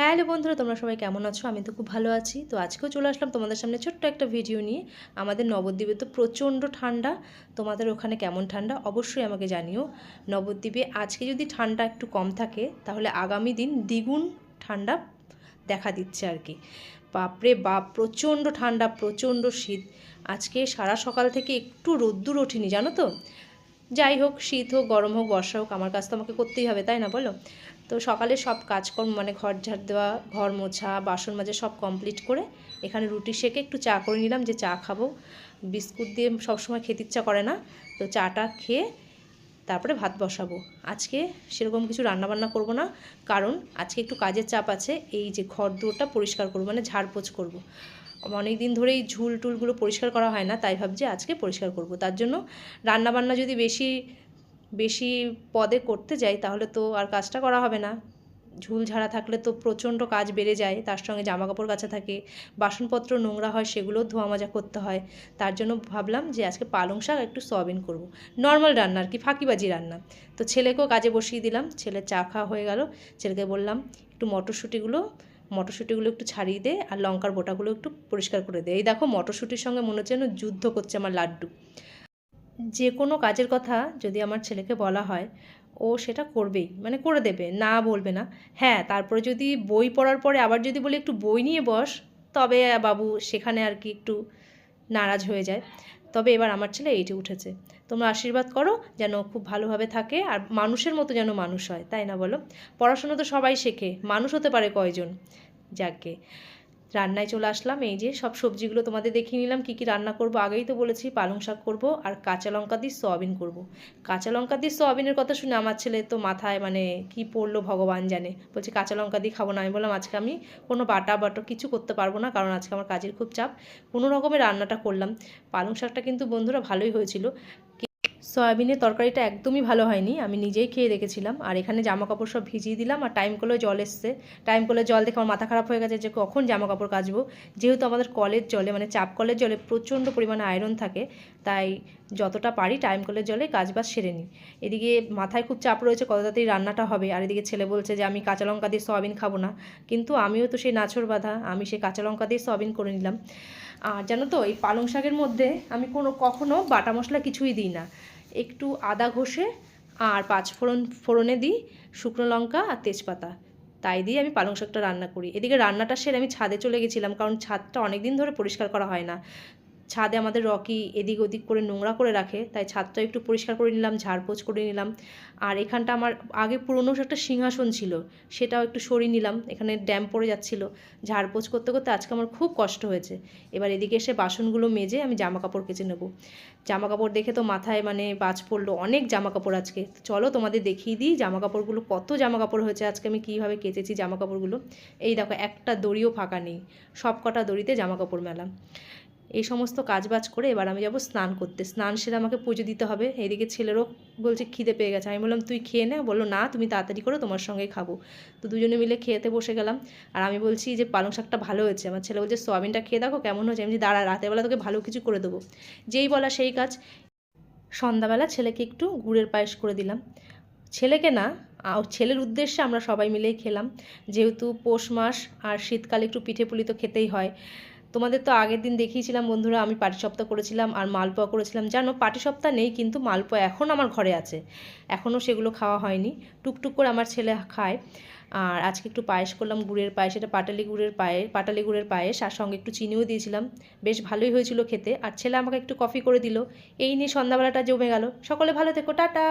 Hello বন্ধুরা, তোমরা সবাই কেমন আছো? আমি তো খুব ভালো আছি। তো আজকেও চলে আসলাম তোমাদের সামনে ছোট্ট একটা ভিডিও নিয়ে। আমাদের নবদ্বীপে তো প্রচণ্ড ঠান্ডা। তোমাদের ওখানে কেমন ঠান্ডা অবশ্যই আমাকে জানিও। নবদ্বীপে আজকে যদি ঠান্ডা একটু কম থাকে, তাহলে আগামী দিন দ্বিগুণ ঠান্ডা দেখা দিচ্ছে আর কি। বাপরে বাপ, প্রচণ্ড ঠান্ডা, প্রচণ্ড শীত। আজকে সারা সকাল থেকে একটু রোদ্দুর ওঠেনি, জানো তো। যাই হোক, শীত হোক, গরম হোক, বর্ষা হোক, আমার কাজ তো আমাকে করতেই হবে, তাই না বলো? তো সকালে সব কাজকর্ম মানে ঘর ঝাড় দেওয়া, ঘর মোছা, বাসন মাজা সব কমপ্লিট করে এখানে রুটি সেঁকে একটু চা করে নিলাম, যে চা খাবো। বিস্কুট দিয়ে সবসময় খেতে ইচ্ছা করে না, তো চাটা খেয়ে তারপরে ভাত বসাবো। আজকে সেরকম কিছু রান্নাবান্না করব না, কারণ আজকে একটু কাজের চাপ আছে। এই যে ঘর দুয়ারটা পরিষ্কার করবো, মানে ঝাড়পোছ করব। অনেক দিন ধরেই ঝুল টুলগুলো পরিষ্কার করা হয় না, তাই ভাবছি আজকে পরিষ্কার করব। তার জন্য রান্নাবান্না যদি বেশি বেশি পদে করতে যাই, তাহলে তো আর কাজটা করা হবে না। ঝুল ঝাড়া থাকলে তো প্রচণ্ড কাজ বেড়ে যায়, তার সঙ্গে জামাকাপড় কাচা থাকে, বাসনপত্র নোংরা হয়, সেগুলোও ধোয়া মাজা করতে হয়। তার জন্য ভাবলাম যে আজকে পালং শাক একটু সয়াবিন করব। নর্মাল রান্না আর কি, ফাঁকিবাজি রান্না। তো ছেলেকেও কাজে বসিয়ে দিলাম, ছেলের চা খাওয়া হয়ে গেল। ছেলেকে বললাম একটু মটরশুঁটিগুলো একটু ছাড়িয়ে দে, আর লঙ্কার বোটাগুলো একটু পরিষ্কার করে দে। এই দেখো, মটরশুঁটির সঙ্গে মনে হচ্ছে যেন যুদ্ধ করছে আমার লাড্ডু। যে কোনো কাজের কথা যদি আমার ছেলেকে বলা হয়, ও সেটা করবেই, মানে করে দেবে, না বলবে না। হ্যাঁ, তারপরে যদি বই পড়ার পরে আবার যদি বলি একটু বই নিয়ে বস, তবে বাবু সেখানে আর কি একটু নারাজ হয়ে যায়। তবে এবার আমার ছেলে এইটে উঠেছে। তোমরা আশীর্বাদ করো যেন খুব ভালোভাবে থাকে, আর মানুষের মতো যেন মানুষ হয়, তাই না বলো? পড়াশোনা তো সবাই শেখে, মানুষ হতে পারে কয়জন? যাকে রান্নায় চলে আসলাম। এই যে সব সবজিগুলো তোমাদের দেখিয়ে নিলাম কী কী রান্না করব। আগেই তো বলেছি পালং শাক করব, আর কাঁচা লঙ্কা দিয়ে সয়াবিন করব। কাঁচা লঙ্কা দিয়ে সয়াবিনের কথা শুনে আমার ছেলে তো মাথায় মানে কি পড়লো ভগবান জানে, বলছে কাঁচা লঙ্কা দিয়ে খাবো না। আমি বললাম আজকে আমি কোনো বাটা কিছু করতে পারবো না, কারণ আজকে আমার কাজের খুব চাপ। কোনো রকমের রান্নাটা করলাম। পালং শাকটা কিন্তু বন্ধুরা ভালোই হয়েছিল। সয়াবিনের তরকারিটা একদমই ভালো হয়নি, আমি নিজেই খেয়ে দেখেছিলাম। আর এখানে জামাকাপড় সব ভিজিয়ে দিলাম, আর টাইম কলে জল এসছে। টাইম কলে জল দেখে আমার মাথা খারাপ হয়ে গেছে যে কখন জামাকাপড় কাচবো। যেহেতু আমাদের কলের জলে মানে চাপ কলের জলে প্রচণ্ড পরিমাণে আয়রন থাকে, তাই যতটা পারি টাইম কলের জলে কাজবাজ সেরে নিই। এদিকে মাথায় খুব চাপ রয়েছে কত তাড়াতাড়ি রান্নাটা হবে, আর এদিকে ছেলে বলছে যে আমি কাঁচা লঙ্কা দিয়ে সয়াবিন খাবো না। কিন্তু আমিও তো সেই নাছোড় বাঁধা, আমি সেই কাঁচা লঙ্কা দিয়ে সয়াবিন করে নিলাম। আর জানো তো, এই পালং শাকের মধ্যে আমি কখনো বাটা মশলা কিছুই দিই না। একটু আদা ঘষে আর ফোড়নে দিই শুকনো লঙ্কা আর তেজপাতা, তাই দিয়ে আমি পালং শাকটা রান্না করি। এদিকে রান্নাটা সেরে আমি ছাদে চলে গেছিলাম, কারণ ছাদটা অনেক দিন ধরে পরিষ্কার করা হয় না। ছাদে আমাদের রকি এদিক ওদিক করে নোংরা করে রাখে, তাই ছাদটা একটু পরিষ্কার করে নিলাম, ঝাড়পোছ করে নিলাম। আর এখানটা আমার আগে পুরনো একটা সিংহাসন ছিল, সেটাও একটু সরিয়ে নিলাম, এখানে ড্যাম পড়ে যাচ্ছিলো। ঝাড়পোছ করতে করতে আজকে আমার খুব কষ্ট হয়েছে। এবার এদিকে এসে বাসনগুলো মেজে আমি জামা কাপড় কেচে নেবো। জামা কাপড় দেখে তো মাথায় মানে বাজ পড়লো, অনেক জামা কাপড় আজকে। চলো তোমাদের দেখিয়ে দিই জামা কাপড়গুলো, কত জামা কাপড় হয়েছে আজকে, আমি কীভাবে কেচেছি জামা কাপড়গুলো। এই দেখো, একটা দড়িও ফাঁকা নেই, সব কটা দড়িতে জামা কাপড় মেলা। এই সমস্ত কাজবাজ করে এবার আমি যাব স্নান করতে। স্নান সেরে আমাকে পুজো দিতে হবে। এদিকে ছেলেরও বলছে খিদে পেয়ে গেছে। আমি বললাম তুই খেয়ে নে, বললো না তুমি তাড়াতাড়ি করো, তোমার সঙ্গেই খাবো। তো দুজনে মিলে খেতে বসে গেলাম। আর আমি বলছি যে পালং শাকটা ভালো হয়েছে। আমার ছেলে বলছে সয়াবিনটা খেয়ে দেখো কেমন হয়েছে। আমি বলছি দাঁড়া, রাতেরবেলা তোকে ভালো কিছু করে দেবো। যেই বলা সেই কাজ। সন্ধ্যাবেলা ছেলেকে একটু গুড়ের পায়েস করে দিলাম। ছেলেকে না, ছেলের উদ্দেশ্যে আমরা সবাই মিলেই খেলাম। যেহেতু পৌষ মাস আর শীতকালে একটু পিঠে পুলি তো খেতেই হয়। তোমাদের তো আগের দিন দেখিয়েছিলাম বন্ধুরা, আমি পাটিসাপটা করেছিলাম আর মালপোয়া করেছিলাম। জানো, পাটিসাপটা নেই, কিন্তু মালপোয়া এখন আমার ঘরে আছে, এখনও সেগুলো খাওয়া হয়নি। টুকটুক করে আমার ছেলে খায়। আর আজকে একটু পায়েস করলাম, গুড়ের পায়েস। এটা পাটালি গুড়ের পায়েস, আর সঙ্গে একটু চিনিও দিয়েছিলাম। বেশ ভালোই হয়েছিল খেতে। আর ছেলে আমাকে একটু কফি করে দিল। এই নিয়ে সন্ধ্যাবেলাটা জমে গেল। সকলে ভালো থেকো, টাটা।